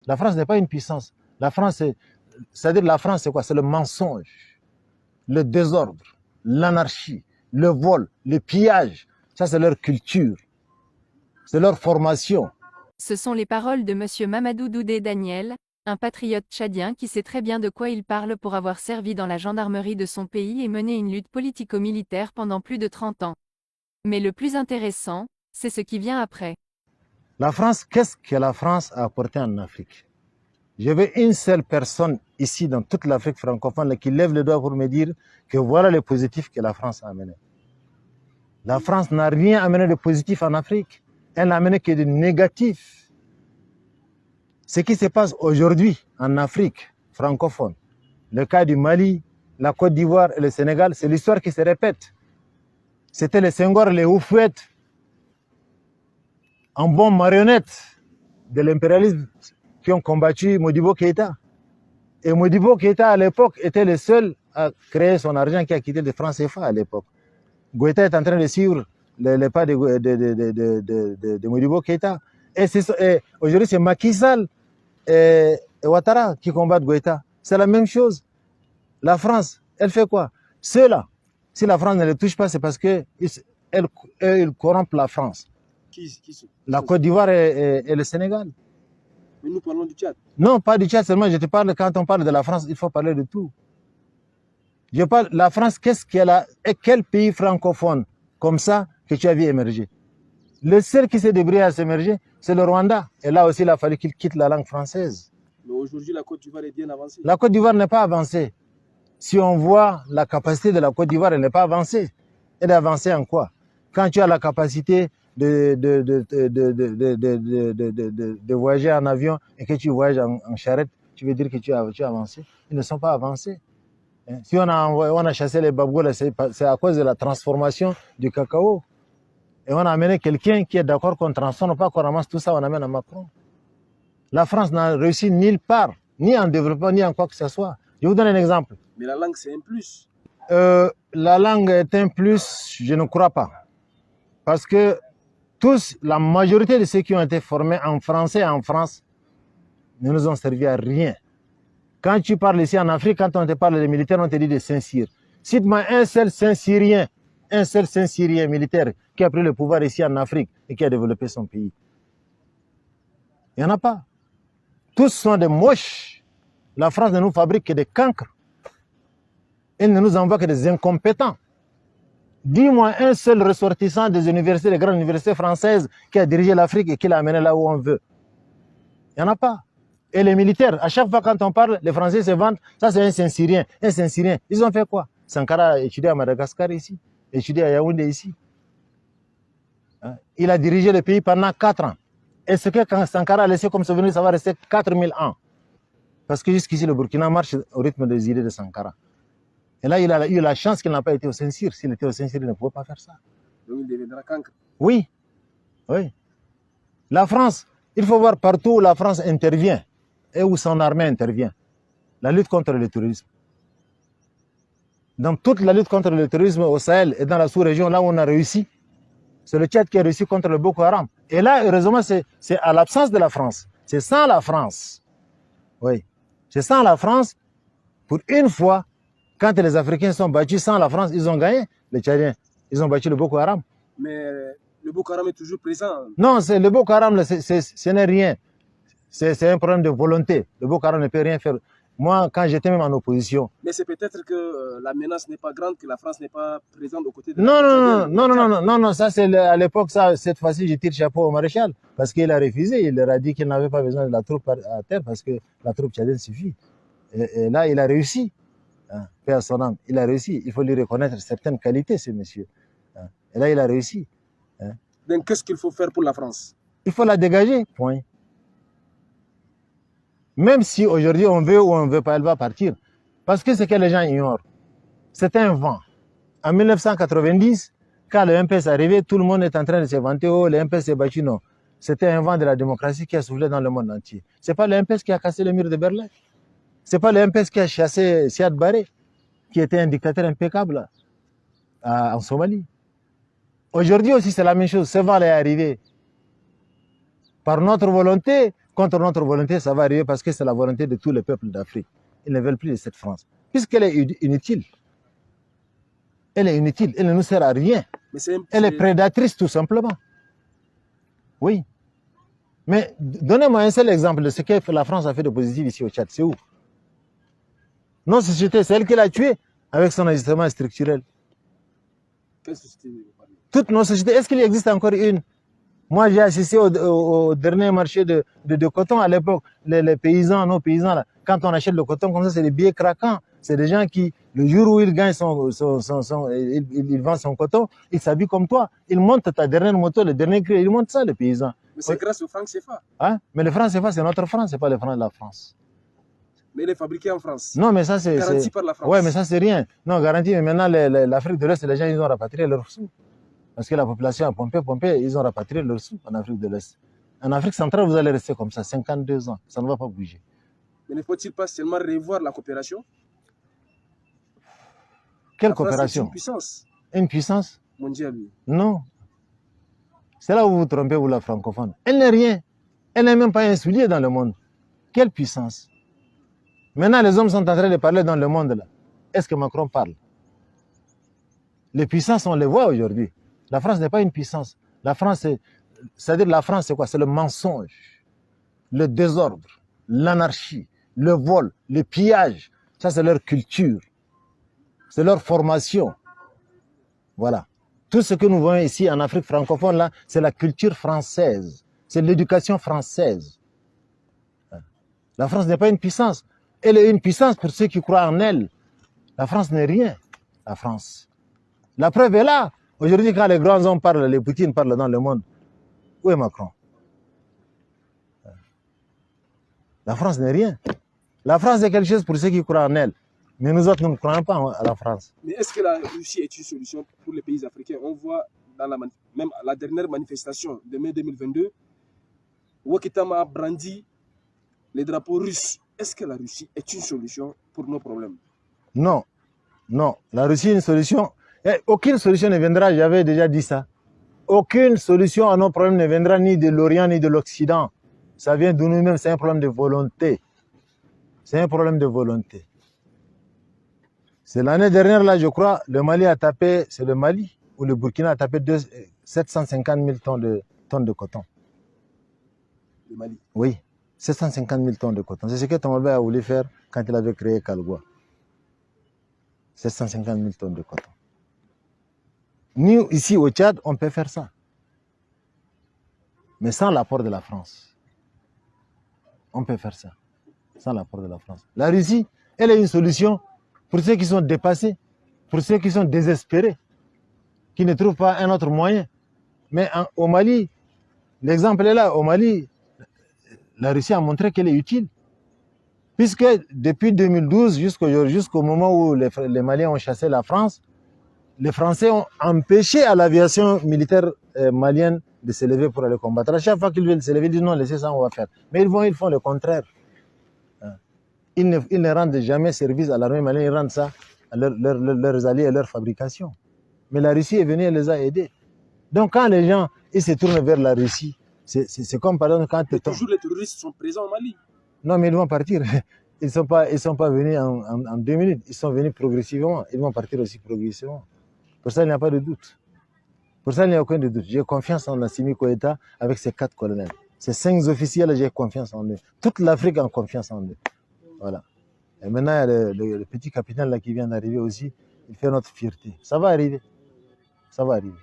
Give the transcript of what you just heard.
La France n'est pas une puissance. La France, c'est-à-dire la France, c'est quoi? C'est le mensonge, le désordre, l'anarchie, le vol, le pillage. Ça, c'est leur culture, c'est leur formation. Ce sont les paroles de M. Mamadou Doudé Daniel, un patriote tchadien qui sait très bien de quoi il parle pour avoir servi dans la gendarmerie de son pays et mené une lutte politico-militaire pendant plus de 30 ans. Mais le plus intéressant, c'est ce qui vient après. La France, qu'est-ce que la France a apporté en Afrique? Je veux une seule personne ici dans toute l'Afrique francophone qui lève le doigt pour me dire que voilà le positif que la France a amené. La France n'a rien amené de positif en Afrique. Elle n'a amené que de négatif. Ce qui se passe aujourd'hui en Afrique francophone, le cas du Mali, la Côte d'Ivoire et le Sénégal, c'est l'histoire qui se répète. C'était les Senghor, les Houphouët, en bon marionnette de l'impérialisme qui ont combattu Modibo Keïta. Et Modibo Keïta, à l'époque, était le seul à créer son argent qui a quitté le franc CFA à l'époque. Goïta est en train de suivre les pas de Modibo Keïta. Et aujourd'hui, c'est Macky Sall et Ouattara qui combattent Goïta. C'est la même chose. La France, elle fait quoi? Ceux-là, si la France ne les touche pas, c'est parce qu'ils corrompent la France. La Côte d'Ivoire et le Sénégal. Mais nous parlons du Tchad. Non, pas du Tchad seulement. Je te parle, quand on parle de la France, il faut parler de tout. Je parle, la France, qu'est-ce qu'elle a, et quel pays francophone comme ça que tu as vu émerger? Le seul qui s'est débrouillé à s'émerger, c'est le Rwanda. Et là aussi, il a fallu qu'il quitte la langue française. Mais aujourd'hui, la Côte d'Ivoire est bien avancée. La Côte d'Ivoire n'est pas avancée. Si on voit la capacité de la Côte d'Ivoire, elle n'est pas avancée. Elle est avancée en quoi? Quand tu as la capacité de voyager en avion et que tu voyages en charrette, tu veux dire que tu as avancé? Ils ne sont pas avancés. Si on a chassé les baboules, c'est à cause de la transformation du cacao. Et on a amené quelqu'un qui est d'accord qu'on ne transforme pas, qu'on ramasse tout ça, on amène à Macron. La France n'a réussi nulle part, ni en développement, ni en quoi que ce soit. Je vous donne un exemple. Mais la langue, c'est un plus. La langue est un plus, je ne crois pas. Parce que la majorité de ceux qui ont été formés en français en France ne nous ont servi à rien. Quand tu parles ici en Afrique, quand on te parle des militaires, on te dit de Saint-Cyr. Cite-moi un seul Saint-Syrien militaire qui a pris le pouvoir ici en Afrique et qui a développé son pays. Il n'y en a pas. Tous sont des moches. La France ne nous fabrique que des cancres. Elle ne nous envoie que des incompétents. Dis-moi un seul ressortissant des universités, des grandes universités françaises qui a dirigé l'Afrique et qui l'a amené là où on veut. Il n'y en a pas. Et les militaires, à chaque fois quand on parle, les Français se vantent, ça c'est un Saint-Syrien, un Saint-Syrien. Ils ont fait quoi? Sankara a étudié à Madagascar ici, étudié à Yaoundé ici. Il a dirigé le pays pendant 4 ans. Est-ce que quand Sankara a laissé comme souvenir, ça va rester 4000 ans? Parce que jusqu'ici, le Burkina marche au rythme des idées de Sankara. Et là, il a eu la chance qu'il n'a pas été au Saint-Cyr. S'il était au Saint-Cyr, il ne pouvait pas faire ça. Donc il deviendra cancre. Oui, oui. La France, il faut voir partout où la France intervient et où son armée intervient. La lutte contre le terrorisme. Dans toute la lutte contre le terrorisme au Sahel et dans la sous-région, là où on a réussi, c'est le Tchad qui a réussi contre le Boko Haram. Et là, heureusement, c'est à l'absence de la France. C'est sans la France. Oui. C'est sans la France. Pour une fois, quand les Africains sont battus sans la France, ils ont gagné. Les Tchadiens, ils ont battu le Boko Haram. Mais le Boko Haram est toujours présent. Non, le Boko Haram, ce n'est rien. C'est un problème de volonté. Le Boko Haram ne peut rien faire. Moi, quand j'étais même en opposition. Mais c'est peut-être que la menace n'est pas grande, que la France n'est pas présente aux côtés de non, ça c'est à l'époque, cette fois-ci, je tire chapeau au maréchal. Parce qu'il a refusé, il leur a dit qu'il n'avait pas besoin de la troupe à terre parce que la troupe tchadienne suffit. Et là, il a réussi. Paix à son âme, il a réussi. Il faut lui reconnaître certaines qualités, ce monsieur. Et là, il a réussi. Donc, qu'est-ce qu'il faut faire pour la France? Il faut la dégager, point. Même si aujourd'hui on veut ou on ne veut pas, elle va partir. Parce que ce que les gens ignorent, c'est un vent. En 1990, quand le MPS est arrivé, tout le monde est en train de se vanter, oh, le MPS s'est battu, non. C'était un vent de la démocratie qui a soufflé dans le monde entier. Ce n'est pas le MPS qui a cassé le mur de Berlin. Ce n'est pas le MPS qui a chassé Siad Barre, qui était un dictateur impeccable en Somalie. Aujourd'hui aussi, c'est la même chose. Ce vent est arrivé par notre volonté contre notre volonté, ça va arriver parce que c'est la volonté de tous les peuples d'Afrique. Ils ne veulent plus de cette France. Puisqu'elle est inutile. Elle est inutile, elle ne nous sert à rien. Elle est prédatrice tout simplement. Oui. Mais donnez-moi un seul exemple de ce que la France a fait de positif ici au Tchad. C'est où? Nos sociétés, c'est elle qui l'a tué avec son ajustement structurel. Quelle société? Toutes nos sociétés, est-ce qu'il existe encore une? Moi, j'ai assisté au dernier marché de coton à l'époque. Les paysans, nos paysans, là, quand on achète le coton comme ça, c'est des billets craquants. C'est des gens qui, le jour où ils gagnent ils vendent son coton, ils s'habillent comme toi. Ils montent ta dernière moto, le dernier cri, ils montent ça, les paysans. Mais c'est grâce au franc CFA. Hein? Mais le franc CFA, c'est notre franc, c'est pas le franc de la France. Mais il est fabriqué en France. Non, mais ça, c'est. Garanti par la France. Ouais, mais ça, c'est rien. Non, garanti, mais maintenant, l'Afrique de l'Est, les gens, ils ont rapatrié leurs sous. Parce que la population a pompé, ils ont rapatrié leurs sous en Afrique de l'Est. En Afrique centrale, vous allez rester comme ça, 52 ans. Ça ne va pas bouger. Mais ne faut-il pas seulement revoir la coopération? Quelle coopération? Une puissance. Une puissance? Mondiale. Non. C'est là où vous vous trompez, vous, la francophone. Elle n'est rien. Elle n'est même pas un soulier dans le monde. Quelle puissance? Maintenant, les hommes sont en train de parler dans le monde, là. Est-ce que Macron parle? Les puissances, on les voit aujourd'hui. La France n'est pas une puissance. La France, c'est-à-dire la France, c'est quoi? C'est le mensonge, le désordre, l'anarchie, le vol, le pillage. Ça, c'est leur culture. C'est leur formation. Voilà. Tout ce que nous voyons ici en Afrique francophone, là, c'est la culture française. C'est l'éducation française. La France n'est pas une puissance. Elle est une puissance pour ceux qui croient en elle. La France n'est rien. La France. La preuve est là. Aujourd'hui, quand les grands hommes parlent, les Poutine parlent dans le monde, où est Macron? La France n'est rien. La France est quelque chose pour ceux qui croient en elle. Mais nous autres, nous ne croyons pas à la France. Mais est-ce que la Russie est une solution pour les pays africains? On voit dans même la dernière manifestation de mai 2022, Ouattara a brandi les drapeaux russes. Est-ce que la Russie est une solution pour nos problèmes? Non. Non. La Russie est une solution. Aucune solution ne viendra, j'avais déjà dit ça. Aucune solution à nos problèmes ne viendra ni de l'Orient ni de l'Occident. Ça vient de nous-mêmes, c'est un problème de volonté. C'est un problème de volonté. C'est l'année dernière, là, je crois, le Mali a tapé, c'est le Mali, ou le Burkina a tapé 750 000 tonnes de coton. Le Mali? Oui, 750 000 tonnes de coton. C'est ce que Tombouctou a voulu faire quand il avait créé Kalgoua. 750 000 tonnes de coton. Nous, ici au Tchad, on peut faire ça. Mais sans l'apport de la France. On peut faire ça. Sans l'apport de la France. La Russie, elle est une solution pour ceux qui sont dépassés, pour ceux qui sont désespérés, qui ne trouvent pas un autre moyen. Mais au Mali, l'exemple est là. Au Mali, la Russie a montré qu'elle est utile. Puisque depuis 2012 jusqu'au moment où les Maliens ont chassé la France, les Français ont empêché à l'aviation militaire malienne de se lever pour aller combattre. À chaque fois qu'ils veulent se lever, ils disent non, laissez ça, on va faire. Mais ils font le contraire. Ils ne rendent jamais service à l'armée malienne, ils rendent ça à leurs alliés et leur fabrication. Mais la Russie est venue et les a aidés. Donc quand les gens ils se tournent vers la Russie, c'est comme par exemple quand... Toujours les terroristes sont présents au Mali. Non, mais ils vont partir. Ils sont pas venus en 2 minutes. Ils sont venus progressivement. Ils vont partir aussi progressivement. Pour ça, il n'y a pas de doute. Pour ça, il n'y a aucun doute. J'ai confiance en Assimi Goïta avec ses 4 colonels. Ces 5 officiels, j'ai confiance en eux. Toute l'Afrique a confiance en eux. Voilà. Et maintenant, il y a le petit capitaine là qui vient d'arriver aussi. Il fait notre fierté. Ça va arriver. Ça va arriver.